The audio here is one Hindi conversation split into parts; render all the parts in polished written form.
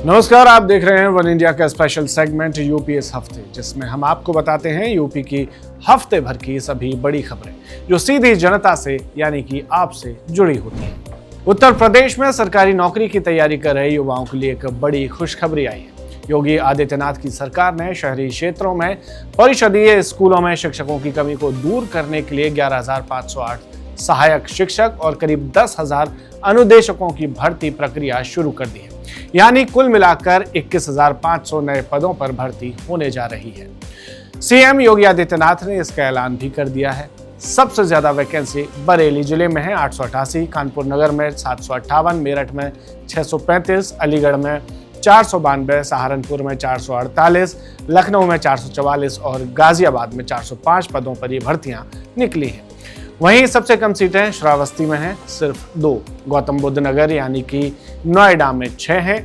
नमस्कार, आप देख रहे हैं वन इंडिया का स्पेशल सेगमेंट यूपी इस हफ्ते, जिसमें हम आपको बताते हैं यूपी की हफ्ते भर की सभी बड़ी खबरें जो सीधी जनता से यानी कि आपसे जुड़ी होती हैं। उत्तर प्रदेश में सरकारी नौकरी की तैयारी कर रहे युवाओं के लिए एक बड़ी खुशखबरी आई है। योगी आदित्यनाथ की सरकार ने शहरी क्षेत्रों में परिषदीय स्कूलों में शिक्षकों की कमी को दूर करने के लिए 11,508 सहायक शिक्षक और करीब 10,000 अनुदेशकों की भर्ती प्रक्रिया शुरू कर दी है। यानी कुल मिलाकर 21,500 नए पदों पर भर्ती होने जा रही है। सीएम योगी आदित्यनाथ ने इसका ऐलान भी कर दिया है। सबसे ज्यादा वैकेंसी बरेली जिले में है 888, कानपुर नगर में 758, मेरठ में 635, अलीगढ़ में 492, सहारनपुर में 448, लखनऊ में 444 और गाजियाबाद में 405 पदों पर ये भर्तियां निकली हैं। वहीं सबसे कम सीटें श्रावस्ती में हैं, सिर्फ 2। गौतम बुद्ध नगर यानी कि नोएडा में 6 हैं।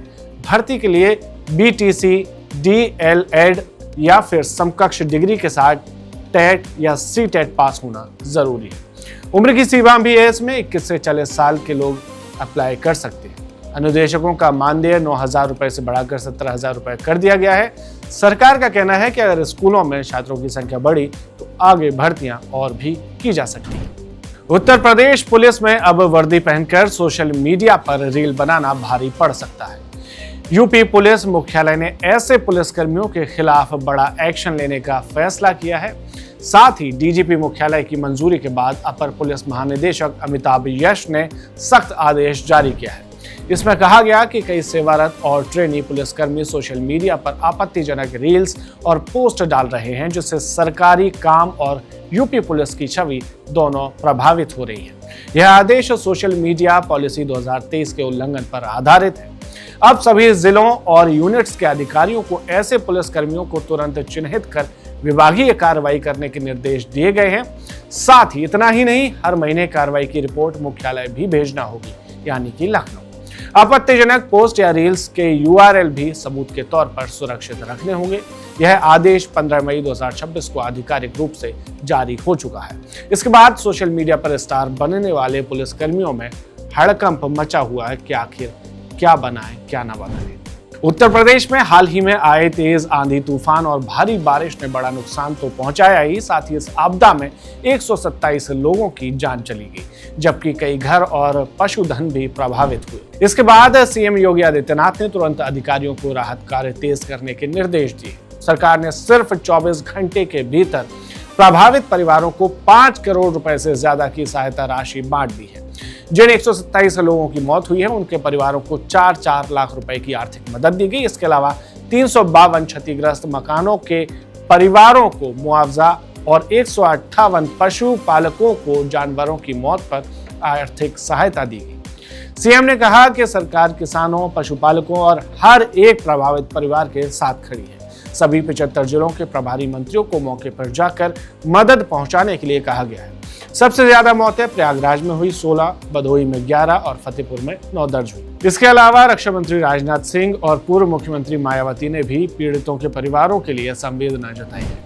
भर्ती के लिए बीटीसी, डीएलएड या फिर समकक्ष डिग्री के साथ टेट या सीटेट पास होना जरूरी है। उम्र की सीमा भी है इसमें, 21 से 40 साल के लोग अप्लाई कर सकते हैं। अनुदेशकों का मानदेय 9,000 रुपए से बढ़ाकर 17,000 रुपए कर दिया गया है। सरकार का कहना है कि अगर स्कूलों में छात्रों की संख्या बढ़ी तो आगे भर्तियां और भी की जा सकती हैं। उत्तर प्रदेश पुलिस में अब वर्दी पहनकर सोशल मीडिया पर रील बनाना भारी पड़ सकता है। यूपी पुलिस मुख्यालय ने ऐसे पुलिसकर्मियों के खिलाफ बड़ा एक्शन लेने का फैसला किया है। साथ ही डीजीपी मुख्यालय की मंजूरी के बाद अपर पुलिस महानिदेशक अमिताभ यश ने सख्त आदेश जारी किया है। इसमें कहा गया कि कई सेवारत और ट्रेनी पुलिसकर्मी सोशल मीडिया पर आपत्तिजनक रील्स और पोस्ट डाल रहे हैं, जिससे सरकारी काम और यूपी पुलिस की छवि दोनों प्रभावित हो रही है। यह आदेश सोशल मीडिया पॉलिसी 2023 के उल्लंघन पर आधारित है। अब सभी जिलों और यूनिट्स के अधिकारियों को ऐसे पुलिसकर्मियों को तुरंत चिन्हित कर विभागीय कार्रवाई करने के निर्देश दिए गए हैं। साथ ही इतना ही नहीं, हर महीने कार्रवाई की रिपोर्ट मुख्यालय भी भेजना होगी, यानी कि लखनऊ। आपत्तिजनक पोस्ट या रील्स के यूआरएल भी सबूत के तौर पर सुरक्षित रखने होंगे। यह आदेश 15 मई 2026 को आधिकारिक रूप से जारी हो चुका है। इसके बाद सोशल मीडिया पर स्टार बनने वाले पुलिसकर्मियों में हड़कंप मचा हुआ है कि आखिर क्या बनाए क्या ना बनाए। उत्तर प्रदेश में हाल ही में आए तेज आंधी तूफान और भारी बारिश ने बड़ा नुकसान तो पहुंचाया ही, साथ ही इस आपदा में 127 लोगों की जान चली गई, जबकि कई घर और पशुधन भी प्रभावित हुए। इसके बाद सीएम योगी आदित्यनाथ ने तुरंत अधिकारियों को राहत कार्य तेज करने के निर्देश दिए। सरकार ने सिर्फ 24 घंटे के भीतर प्रभावित परिवारों को 5 करोड़ रुपए से ज्यादा की सहायता राशि बांट दी है। जिन 127 लोगों की मौत हुई है उनके परिवारों को 4-4 लाख रुपए की आर्थिक मदद दी गई। इसके अलावा 352 क्षतिग्रस्त मकानों के परिवारों को मुआवजा और 158 पशुपालकों को जानवरों की मौत पर आर्थिक सहायता दी गई। सीएम ने कहा कि सरकार किसानों, पशुपालकों और हर एक प्रभावित परिवार के साथ खड़ी है। सभी 75 जिलों के प्रभारी मंत्रियों को मौके पर जाकर मदद पहुंचाने के लिए कहा गया है। सबसे ज्यादा मौतें प्रयागराज में हुई 16, भदोही में 11 और फतेहपुर में 9 दर्ज हुई। इसके अलावा रक्षा मंत्री राजनाथ सिंह और पूर्व मुख्यमंत्री मायावती ने भी पीड़ितों के परिवारों के लिए संवेदना जताई है।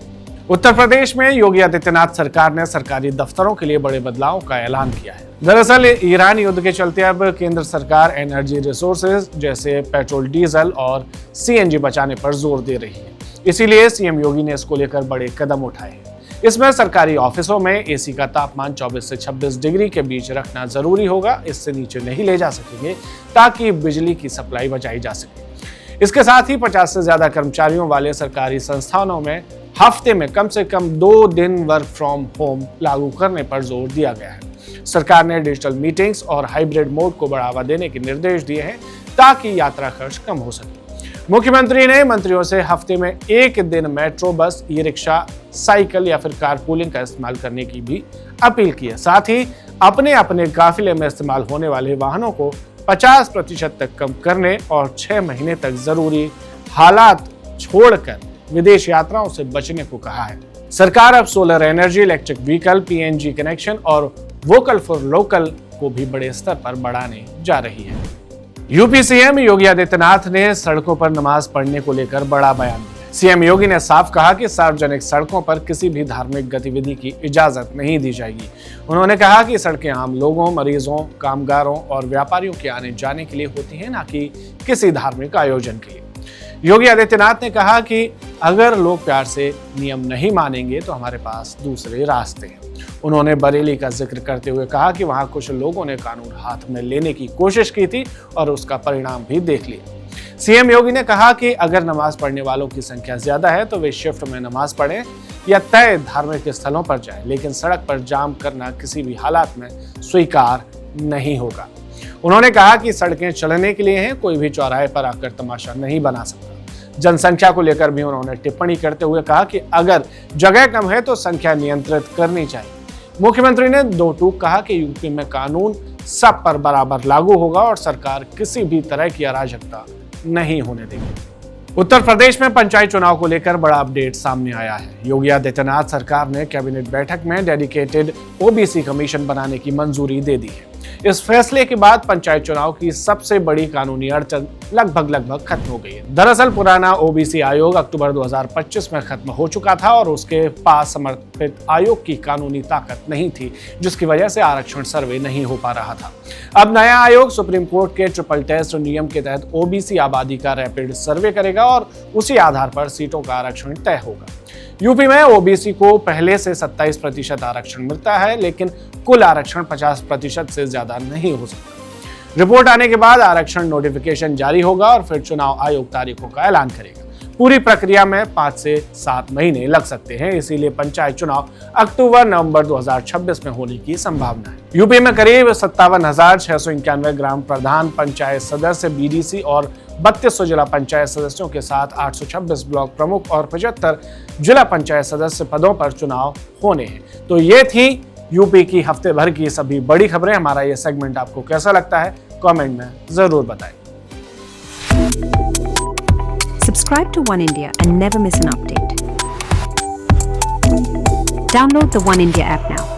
उत्तर प्रदेश में योगी आदित्यनाथ सरकार ने सरकारी दफ्तरों के लिए बड़े बदलाव का ऐलान किया है। दरअसल ईरान युद्ध के चलते अब केंद्र सरकार एनर्जी रिसोर्सेज जैसे पेट्रोल, डीजल और सीएनजी बचाने पर जोर दे रही है। इसीलिए सीएम योगी ने इसको लेकर बड़े कदम उठाए हैं। इसमें सरकारी ऑफिसों में एसी का तापमान 24 से 26 डिग्री के बीच रखना जरूरी होगा। इससे नीचे नहीं ले जा सकेंगे ताकि बिजली की सप्लाई बचाई जा सके। इसके साथ ही 50 से ज्यादा कर्मचारियों वाले सरकारी संस्थानों में हफ्ते में कम से कम 2 दिन वर्क फ्रॉम होम लागू करने पर जोर दिया गया है। सरकार ने डिजिटल मीटिंग्स और हाइब्रिड मोड को बढ़ावा देने के निर्देश दिए हैं ताकि यात्रा खर्च कम हो सके। मुख्यमंत्री ने मंत्रियों से हफ्ते में 1 दिन मेट्रो, बस, ई रिक्शा, साइकिल या फिर कारपूलिंग का इस्तेमाल करने की भी अपील की है। साथ ही अपने अपने काफिले में इस्तेमाल होने वाले वाहनों को 50% तक कम करने और 6 महीने तक जरूरी हालात छोड़कर विदेश यात्राओं से बचने को कहा है। सरकार अब solar energy, electric vehicle, PNG connection और वोकल फॉर लोकल को भी बड़े स्तर पर बढ़ाने जा रही है। यूपी सीएम योगी आदित्यनाथ ने सड़कों पर नमाज पढ़ने को लेकर बड़ा बयान दिया। सीएम योगी ने साफ कहा कि सार्वजनिक सड़कों पर किसी भी धार्मिक गतिविधि की इजाजत नहीं दी जाएगी। उन्होंने कहा कि सड़कें आम लोगों, मरीजों, कामगारों और व्यापारियों के आने जाने के लिए होती हैं, न कि किसी धार्मिक आयोजन के लिए। योगी आदित्यनाथ ने कहा कि अगर लोग प्यार से नियम नहीं मानेंगे तो हमारे पास दूसरे रास्ते हैं। उन्होंने बरेली का जिक्र करते हुए कहा कि वहां कुछ लोगों ने कानून हाथ में लेने की कोशिश की थी और उसका परिणाम भी देख लिया। सीएम योगी ने कहा कि अगर नमाज पढ़ने वालों की संख्या ज्यादा है तो वे शिफ्ट में नमाज पढ़ें या तय धार्मिक स्थलों पर जाएं, लेकिन सड़क पर जाम करना किसी भी हालात में स्वीकार नहीं होगा। उन्होंने कहा कि सड़कें चलने के लिए हैं, कोई भी चौराहे पर आकर तमाशा नहीं बना सकता। जनसंख्या को लेकर भी उन्होंने टिप्पणी करते हुए कहा कि अगर जगह कम है तो संख्या नियंत्रित करनी चाहिए। मुख्यमंत्री ने दो टूक कहा कि यूपी में कानून सब पर बराबर लागू होगा और सरकार किसी भी तरह की अराजकता नहीं होने देगी। उत्तर प्रदेश में पंचायत चुनाव को लेकर बड़ा अपडेट सामने आया है। योगी आदित्यनाथ सरकार ने कैबिनेट बैठक में डेडिकेटेड ओबीसी कमीशन बनाने की मंजूरी दे दी है। इस फैसले के बाद पंचायत चुनाव की सबसे बड़ी कानूनी अड़चन लगभग खत्म हो गई है। दरअसल पुराना ओबीसी आयोग अक्टूबर 2025 में खत्म हो चुका था और उसके पास समर्पित आयोग की कानूनी ताकत नहीं थी, जिसकी वजह से आरक्षण सर्वे नहीं हो पा रहा था। अब नया आयोग सुप्रीम कोर्ट के ट्रिपल टेस्ट नियम के तहत ओबीसी आबादी का रैपिड सर्वे करेगा और उसी आधार पर सीटों का आरक्षण तय होगा। यूपी में ओबीसी को पहले से 27% आरक्षण मिलता है, लेकिन कुल आरक्षण 50% से ज्यादा नहीं हो सकता। रिपोर्ट आने के बाद आरक्षण नोटिफिकेशन जारी होगा और फिर चुनाव आयोग तारीखों का ऐलान करेगा। पूरी प्रक्रिया में 5 से 7 महीने लग सकते हैं, इसीलिए पंचायत चुनाव अक्टूबर-नवंबर 2026 में होने की संभावना है। यूपी में करीब 57,691 ग्राम प्रधान, पंचायत सदस्य, बीडीसी और 3200 जिला पंचायत सदस्यों के साथ 826 ब्लॉक प्रमुख और 75 जिला पंचायत सदस्य पदों पर चुनाव होने हैं। तो ये थी यूपी की हफ्ते भर की सभी बड़ी खबरें। हमारा ये सेगमेंट आपको कैसा लगता है, कमेंट में जरूर बताएं। Subscribe to One India and never miss an update. Download the One India app now.